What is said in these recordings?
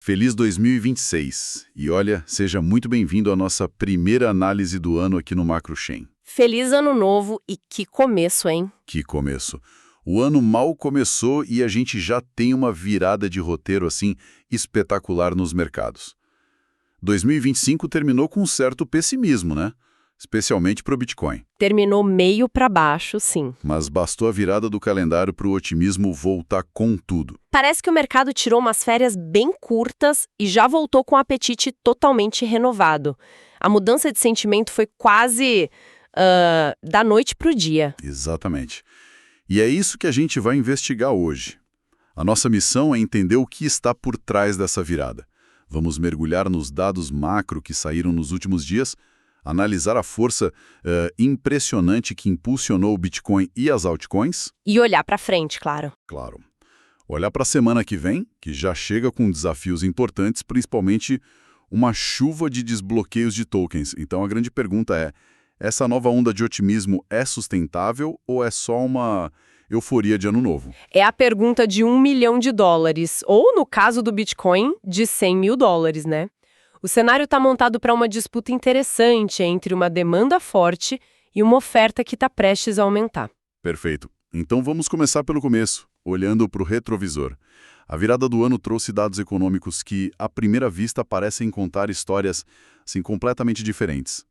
Feliz 2026. E olha, seja muito bem-vindo à nossa primeira análise do ano aqui no MacroChain. Feliz ano novo e que começo, hein? Que começo. O ano mal começou e a gente já tem uma virada de roteiro assim espetacular nos mercados. 2025 terminou com um certo pessimismo, né? Especialmente para o Bitcoin. Terminou meio para baixo, sim. Mas bastou a virada do calendário para o otimismo voltar com tudo. Parece que o mercado tirou umas férias bem curtas e já voltou com o apetite totalmente renovado. A mudança de sentimento foi quase da noite para o dia. Exatamente. E é isso que a gente vai investigar hoje. A nossa missão é entender o que está por trás dessa virada. Vamos mergulhar nos dados macro que saíram nos últimos dias, analisar a força impressionante que impulsionou o Bitcoin e as altcoins. E olhar para frente, claro. Claro. Olhar para a semana que vem, que já chega com desafios importantes, principalmente uma chuva de desbloqueios de tokens. Então a grande pergunta é, essa nova onda de otimismo é sustentável ou é só uma euforia de ano novo? É a pergunta de $1 milhão, ou no caso do Bitcoin, de $100 mil, né? O cenário está montado para uma disputa interessante entre uma demanda forte e uma oferta que está prestes a aumentar. Perfeito. Então vamos começar pelo começo, olhando para o retrovisor. A virada do ano trouxe dados econômicos que, à primeira vista, parecem contar histórias assim, completamente diferentes.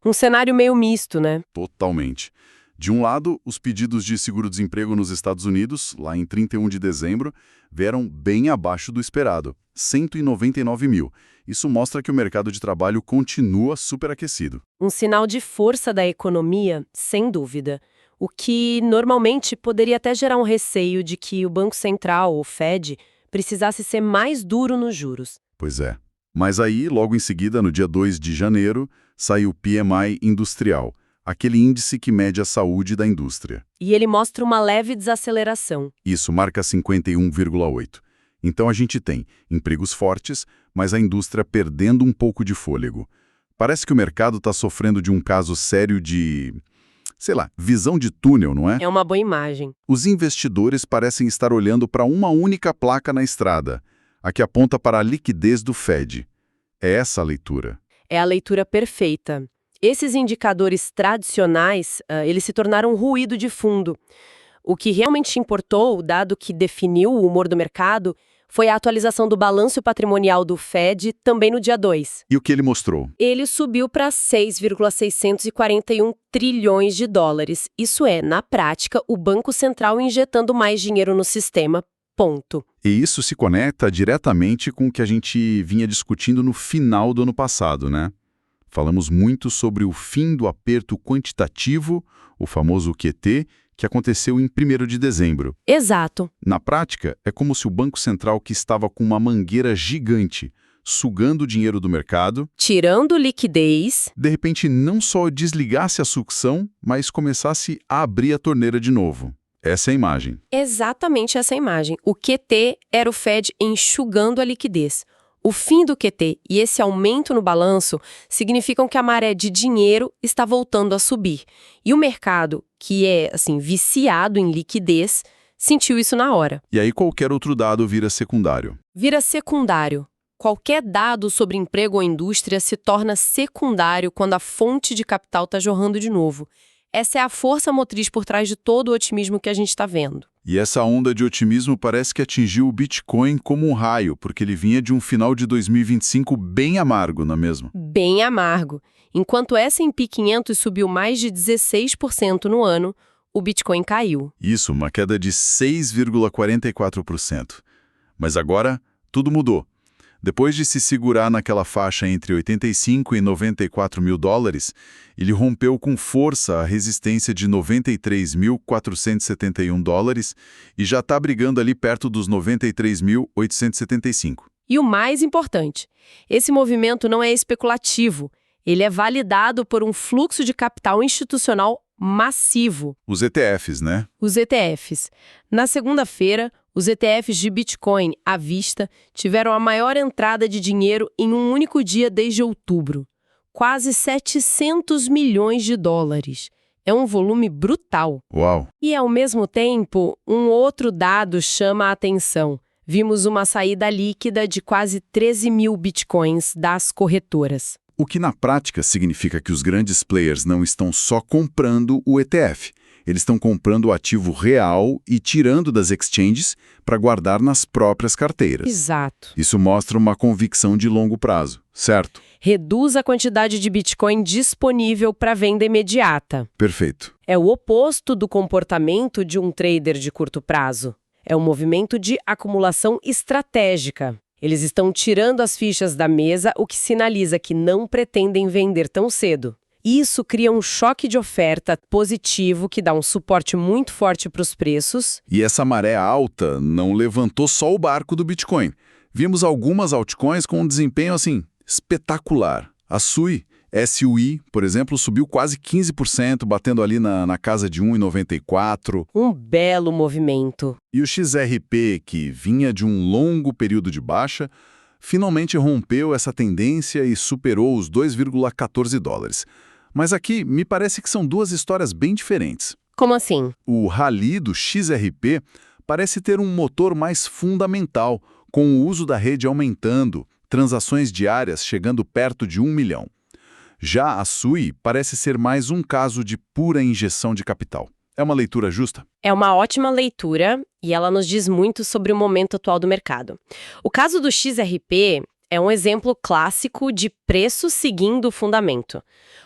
Um cenário meio misto, né? Totalmente. De um lado, os pedidos de seguro-desemprego nos Estados Unidos, lá em 31 de dezembro, vieram bem abaixo do esperado, 199 mil. Isso mostra que o mercado de trabalho continua superaquecido. Um sinal de força da economia, sem dúvida. O que normalmente poderia até gerar um receio de que o Banco Central, o Fed, precisasse ser mais duro nos juros. Pois é. Mas aí, logo em seguida, no dia 2 de janeiro, saiu o PMI industrial, aquele índice que mede a saúde da indústria. E ele mostra uma leve desaceleração. Isso marca 51,8. Então a gente tem empregos fortes, mas a indústria perdendo um pouco de fôlego. Parece que o mercado está sofrendo de um caso sério de, visão de túnel, não é? É uma boa imagem. Os investidores parecem estar olhando para uma única placa na estrada, a que aponta para a liquidez do Fed. É essa a leitura. É a leitura perfeita. Esses indicadores tradicionais, eles se tornaram ruído de fundo. O que realmente importou, o dado que definiu o humor do mercado, foi a atualização do balanço patrimonial do Fed também no dia 2. E o que ele mostrou? Ele subiu para 6,641 trilhões de dólares. Isso é, na prática, o Banco Central injetando mais dinheiro no sistema. Ponto. E isso se conecta diretamente com o que a gente vinha discutindo no final do ano passado, né? Falamos muito sobre o fim do aperto quantitativo, o famoso QT, que aconteceu em 1º de dezembro. Exato. Na prática, é como se o Banco Central, que estava com uma mangueira gigante, sugando o dinheiro do mercado, tirando liquidez, de repente não só desligasse a sucção, mas começasse a abrir a torneira de novo. Essa é a imagem. Exatamente essa imagem. O QT era o Fed enxugando a liquidez. O fim do QT e esse aumento no balanço significam que a maré de dinheiro está voltando a subir. E o mercado, que é, viciado em liquidez, sentiu isso na hora. E aí qualquer outro dado vira secundário. Vira secundário. Qualquer dado sobre emprego ou indústria se torna secundário quando a fonte de capital está jorrando de novo. Essa é a força motriz por trás de todo o otimismo que a gente está vendo. E essa onda de otimismo parece que atingiu o Bitcoin como um raio, porque ele vinha de um final de 2025 bem amargo, não é mesmo? Bem amargo. Enquanto o S&P 500 subiu mais de 16% no ano, o Bitcoin caiu. Isso, uma queda de 6,44%. Mas agora, tudo mudou. Depois de se segurar naquela faixa entre 85 e 94 mil dólares, ele rompeu com força a resistência de 93.471 dólares e já está brigando ali perto dos 93.875. E o mais importante, esse movimento não é especulativo, ele é validado por um fluxo de capital institucional massivo. Os ETFs, né? Os ETFs. Na segunda-feira, os ETFs de Bitcoin à vista tiveram a maior entrada de dinheiro em um único dia desde outubro. Quase 700 milhões de dólares. É um volume brutal. Uau! E, ao mesmo tempo, um outro dado chama a atenção. Vimos uma saída líquida de quase 13 mil bitcoins das corretoras. O que na prática significa que os grandes players não estão só comprando o ETF, eles estão comprando o ativo real e tirando das exchanges para guardar nas próprias carteiras. Exato. Isso mostra uma convicção de longo prazo, certo? Reduz a quantidade de Bitcoin disponível para venda imediata. Perfeito. É o oposto do comportamento de um trader de curto prazo. É um movimento de acumulação estratégica. Eles estão tirando as fichas da mesa, o que sinaliza que não pretendem vender tão cedo. Isso cria um choque de oferta positivo que dá um suporte muito forte para os preços. E essa maré alta não levantou só o barco do Bitcoin. Vimos algumas altcoins com um desempenho assim espetacular. A SUI, por exemplo, subiu quase 15%, batendo ali na casa de 1,94. Um belo movimento. E o XRP, que vinha de um longo período de baixa, finalmente rompeu essa tendência e superou os 2,14 dólares. Mas aqui me parece que são duas histórias bem diferentes. Como assim? O rally do XRP parece ter um motor mais fundamental, com o uso da rede aumentando, transações diárias chegando perto de 1 milhão. Já a SUI parece ser mais um caso de pura injeção de capital. É uma leitura justa? É uma ótima leitura e ela nos diz muito sobre o momento atual do mercado. O caso do XRP é um exemplo clássico de preço seguindo o fundamento.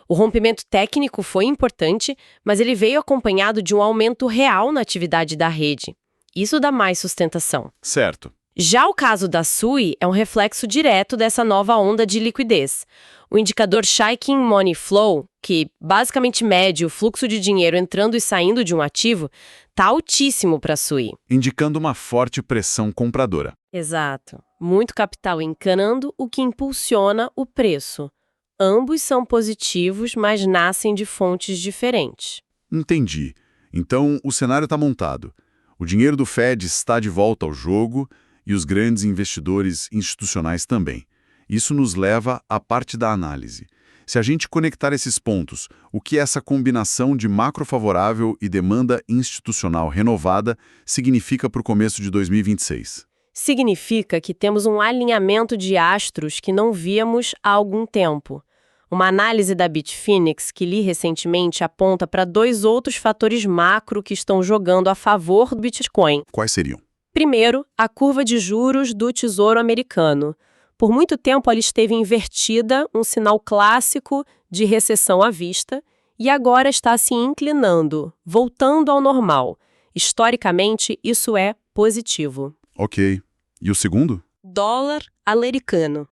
O rompimento técnico foi importante, mas ele veio acompanhado de um aumento real na atividade da rede. Isso dá mais sustentação. Certo. Já o caso da SUI é um reflexo direto dessa nova onda de liquidez. O indicador Shaking Money Flow, que basicamente mede o fluxo de dinheiro entrando e saindo de um ativo, está altíssimo para a SUI. Indicando uma forte pressão compradora. Exato. Muito capital encanando, o que impulsiona o preço. Ambos são positivos, mas nascem de fontes diferentes. Entendi. Então, o cenário está montado. O dinheiro do Fed está de volta ao jogo e os grandes investidores institucionais também. Isso nos leva à parte da análise. Se a gente conectar esses pontos, o que essa combinação de macro favorável e demanda institucional renovada significa para o começo de 2026? Significa que temos um alinhamento de astros que não víamos há algum tempo. Uma análise da Bitfinex que li recentemente aponta para dois outros fatores macro que estão jogando a favor do Bitcoin. Quais seriam? Primeiro, a curva de juros do Tesouro Americano. Por muito tempo ela esteve invertida, um sinal clássico de recessão à vista, e agora está se inclinando, voltando ao normal. Historicamente, isso é positivo. Ok. E o segundo? Dólar americano,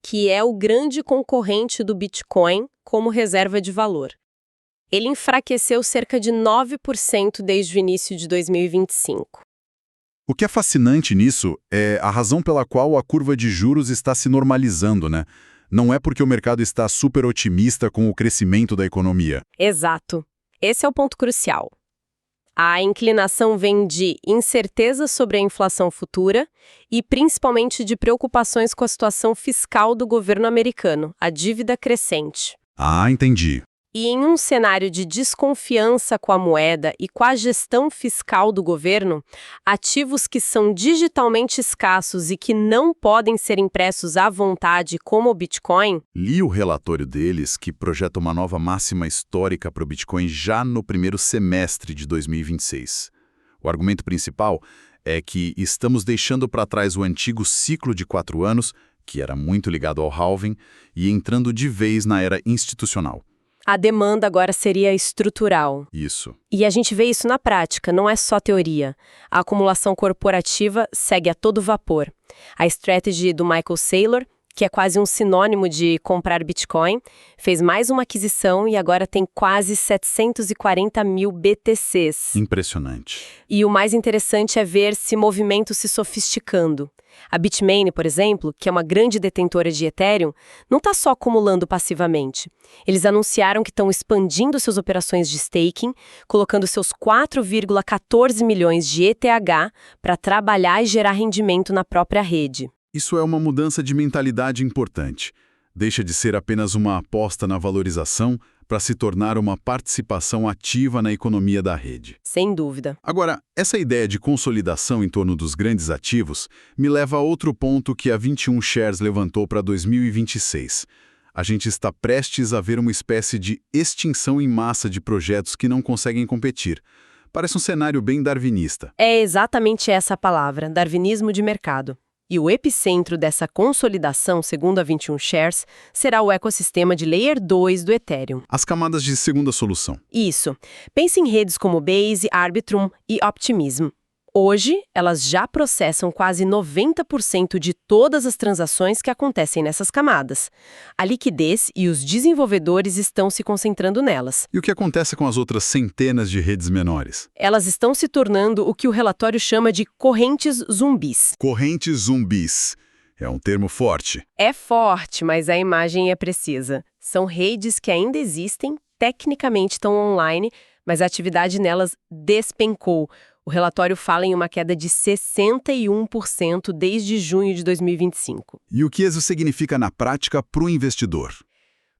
que é o grande concorrente do Bitcoin como reserva de valor. Ele enfraqueceu cerca de 9% desde o início de 2025. O que é fascinante nisso é a razão pela qual a curva de juros está se normalizando, né? Não é porque o mercado está super otimista com o crescimento da economia. Exato. Esse é o ponto crucial. A inclinação vem de incerteza sobre a inflação futura e principalmente de preocupações com a situação fiscal do governo americano, a dívida crescente. Ah, entendi. E em um cenário de desconfiança com a moeda e com a gestão fiscal do governo, ativos que são digitalmente escassos e que não podem ser impressos à vontade, como o Bitcoin... Li o relatório deles que projeta uma nova máxima histórica para o Bitcoin já no primeiro semestre de 2026. O argumento principal é que estamos deixando para trás o antigo ciclo de 4 anos, que era muito ligado ao halving, e entrando de vez na era institucional. A demanda agora seria estrutural. Isso. E a gente vê isso na prática, não é só teoria. A acumulação corporativa segue a todo vapor. A strategy do Michael Saylor, que é quase um sinônimo de comprar Bitcoin, fez mais uma aquisição e agora tem quase 740 mil BTCs. Impressionante. E o mais interessante é ver esse movimento se sofisticando. A Bitmain, por exemplo, que é uma grande detentora de Ethereum, não está só acumulando passivamente. Eles anunciaram que estão expandindo suas operações de staking, colocando seus 4,14 milhões de ETH para trabalhar e gerar rendimento na própria rede. Isso é uma mudança de mentalidade importante. Deixa de ser apenas uma aposta na valorização para se tornar uma participação ativa na economia da rede. Sem dúvida. Agora, essa ideia de consolidação em torno dos grandes ativos me leva a outro ponto que a 21 Shares levantou para 2026. A gente está prestes a ver uma espécie de extinção em massa de projetos que não conseguem competir. Parece um cenário bem darwinista. É exatamente essa a palavra, darwinismo de mercado. E o epicentro dessa consolidação, segundo a 21 Shares, será o ecossistema de Layer 2 do Ethereum. As camadas de segunda solução. Isso. Pense em redes como Base, Arbitrum e Optimism. Hoje, elas já processam quase 90% de todas as transações que acontecem nessas camadas. A liquidez e os desenvolvedores estão se concentrando nelas. E o que acontece com as outras centenas de redes menores? Elas estão se tornando o que o relatório chama de correntes zumbis. Correntes zumbis. É um termo forte. É forte, mas a imagem é precisa. São redes que ainda existem, tecnicamente estão online, mas a atividade nelas despencou. O relatório fala em uma queda de 61% desde junho de 2025. E o que isso significa na prática para o investidor?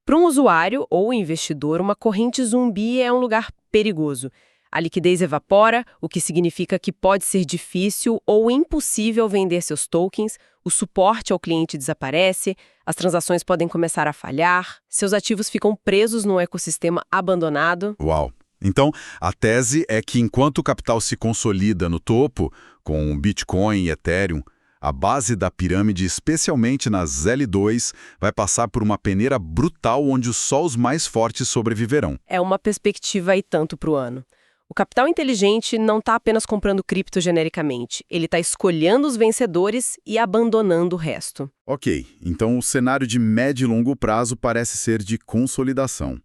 Para um usuário ou investidor, uma corrente zumbi é um lugar perigoso. A liquidez evapora, o que significa que pode ser difícil ou impossível vender seus tokens, o suporte ao cliente desaparece, as transações podem começar a falhar, seus ativos ficam presos num ecossistema abandonado. Uau! Então, a tese é que enquanto o capital se consolida no topo, com Bitcoin e Ethereum, a base da pirâmide, especialmente nas L2, vai passar por uma peneira brutal onde só os mais fortes sobreviverão. É uma perspectiva e tanto para o ano. O capital inteligente não está apenas comprando cripto genericamente, ele está escolhendo os vencedores e abandonando o resto. Ok, então o cenário de médio e longo prazo parece ser de consolidação.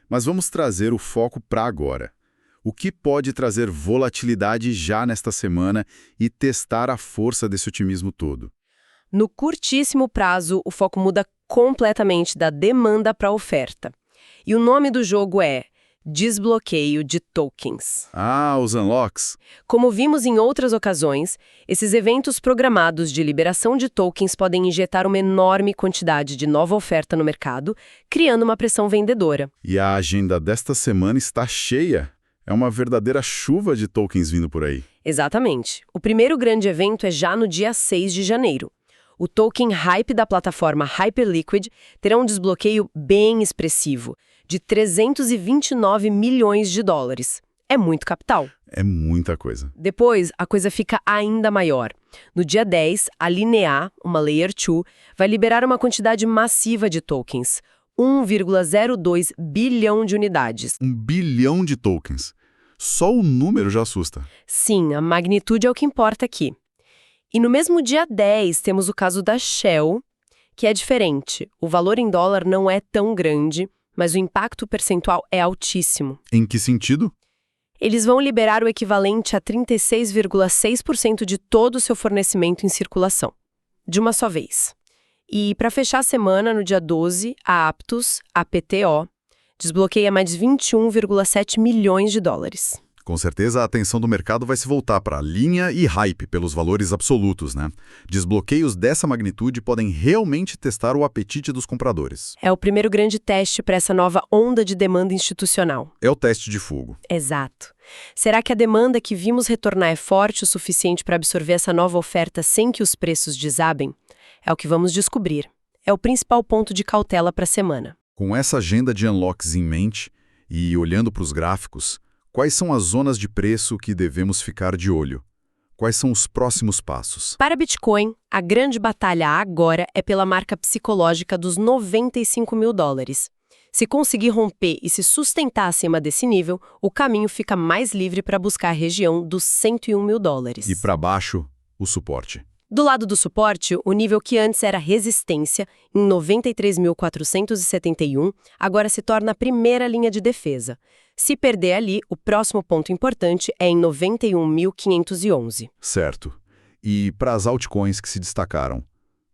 Mas vamos trazer o foco para agora. O que pode trazer volatilidade já nesta semana e testar a força desse otimismo todo? No curtíssimo prazo, o foco muda completamente da demanda para a oferta. E o nome do jogo é desbloqueio de tokens. Ah, os unlocks. Como vimos em outras ocasiões, esses eventos programados de liberação de tokens podem injetar uma enorme quantidade de nova oferta no mercado, criando uma pressão vendedora. E a agenda desta semana está cheia. É uma verdadeira chuva de tokens vindo por aí. Exatamente. O primeiro grande evento é já no dia 6 de janeiro. O token Hype da plataforma Hyperliquid terá um desbloqueio bem expressivo, de 329 milhões de dólares. É muito capital. É muita coisa. Depois, a coisa fica ainda maior. No dia 10, a Linea, uma Layer 2, vai liberar uma quantidade massiva de tokens, 1,02 bilhão de unidades. 1 bilhão de tokens. Só o número já assusta. Sim, a magnitude é o que importa aqui. E no mesmo dia 10, temos o caso da Shell, que é diferente. O valor em dólar não é tão grande, mas o impacto percentual é altíssimo. Em que sentido? Eles vão liberar o equivalente a 36,6% de todo o seu fornecimento em circulação, de uma só vez. E, para fechar a semana, no dia 12, a Aptos, APTO, desbloqueia mais 21,7 milhões de dólares. Com certeza, a atenção do mercado vai se voltar para a linha e hype pelos valores absolutos, né? Desbloqueios dessa magnitude podem realmente testar o apetite dos compradores. É o primeiro grande teste para essa nova onda de demanda institucional. É o teste de fogo. Exato. Será que a demanda que vimos retornar é forte o suficiente para absorver essa nova oferta sem que os preços desabem? É o que vamos descobrir. É o principal ponto de cautela para a semana. Com essa agenda de unlocks em mente e olhando para os gráficos, quais são as zonas de preço que devemos ficar de olho? Quais são os próximos passos? Para Bitcoin, a grande batalha agora é pela marca psicológica dos 95 mil dólares. Se conseguir romper e se sustentar acima desse nível, o caminho fica mais livre para buscar a região dos 101 mil dólares. E para baixo, o suporte. Do lado do suporte, o nível que antes era resistência, em 93.471, agora se torna a primeira linha de defesa. Se perder ali, o próximo ponto importante é em 91.511. Certo. E para as altcoins que se destacaram?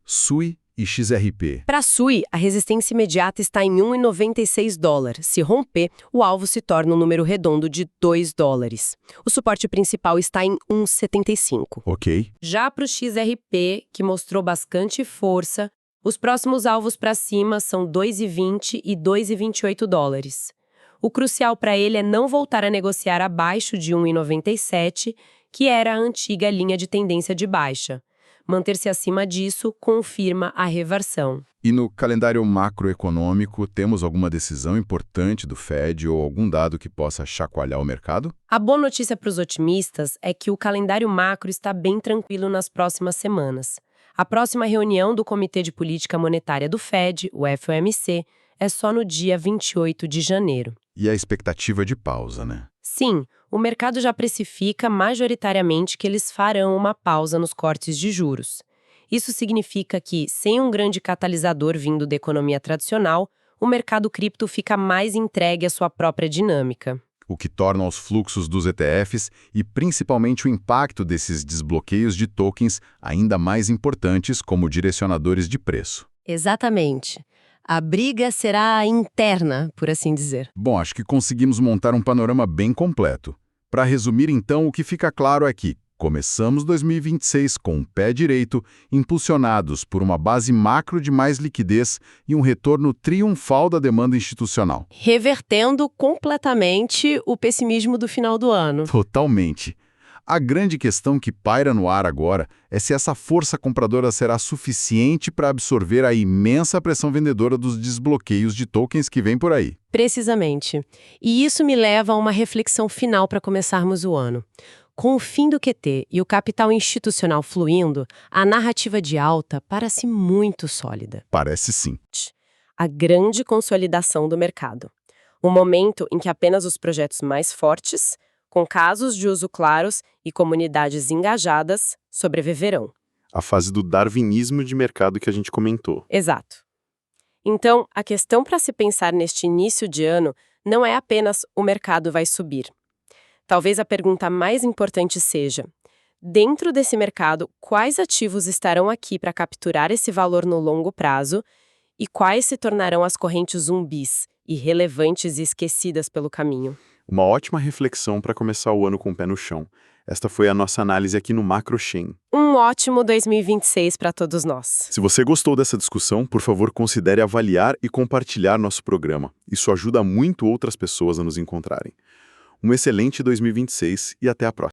SUI e XRP. Para a SUI, a resistência imediata está em 1,96 dólares. Se romper, o alvo se torna um número redondo de 2 dólares. O suporte principal está em 1,75. Ok. Já para o XRP, que mostrou bastante força, Os próximos alvos para cima são 2,20 e 2,28 dólares. O crucial para ele é não voltar a negociar abaixo de 1,97, que era a antiga linha de tendência de baixa. Manter-se acima disso confirma a reversão. E no calendário macroeconômico, temos alguma decisão importante do Fed ou algum dado que possa chacoalhar o mercado? A boa notícia para os otimistas é que o calendário macro está bem tranquilo nas próximas semanas. A próxima reunião do Comitê de Política Monetária do Fed, o FOMC, é só no dia 28 de janeiro. E a expectativa de pausa, né? Sim, o mercado já precifica majoritariamente que eles farão uma pausa nos cortes de juros. Isso significa que, sem um grande catalisador vindo da economia tradicional, o mercado cripto fica mais entregue à sua própria dinâmica. O que torna os fluxos dos ETFs e principalmente o impacto desses desbloqueios de tokens ainda mais importantes como direcionadores de preço. Exatamente. A briga será interna, por assim dizer. Bom, acho que conseguimos montar um panorama bem completo. Para resumir, então, o que fica claro é que começamos 2026 com o pé direito, impulsionados por uma base macro de mais liquidez e um retorno triunfal da demanda institucional. Revertendo completamente o pessimismo do final do ano. Totalmente. A grande questão que paira no ar agora é se essa força compradora será suficiente para absorver a imensa pressão vendedora dos desbloqueios de tokens que vem por aí. Precisamente. E isso me leva a uma reflexão final para começarmos o ano. Com o fim do QT e o capital institucional fluindo, a narrativa de alta parece muito sólida. Parece sim. A grande consolidação do mercado. Um momento em que apenas os projetos mais fortes, com casos de uso claros e comunidades engajadas, sobreviverão. A fase do darwinismo de mercado que a gente comentou. Exato. Então, a questão para se pensar neste início de ano não é apenas o mercado vai subir. Talvez a pergunta mais importante seja, dentro desse mercado, quais ativos estarão aqui para capturar esse valor no longo prazo e quais se tornarão as correntes zumbis, irrelevantes e esquecidas pelo caminho? Uma ótima reflexão para começar o ano com o pé no chão. Esta foi a nossa análise aqui no MacroChain. Um ótimo 2026 para todos nós. Se você gostou dessa discussão, por favor, considere avaliar e compartilhar nosso programa. Isso ajuda muito outras pessoas a nos encontrarem. Um excelente 2026 e até a próxima.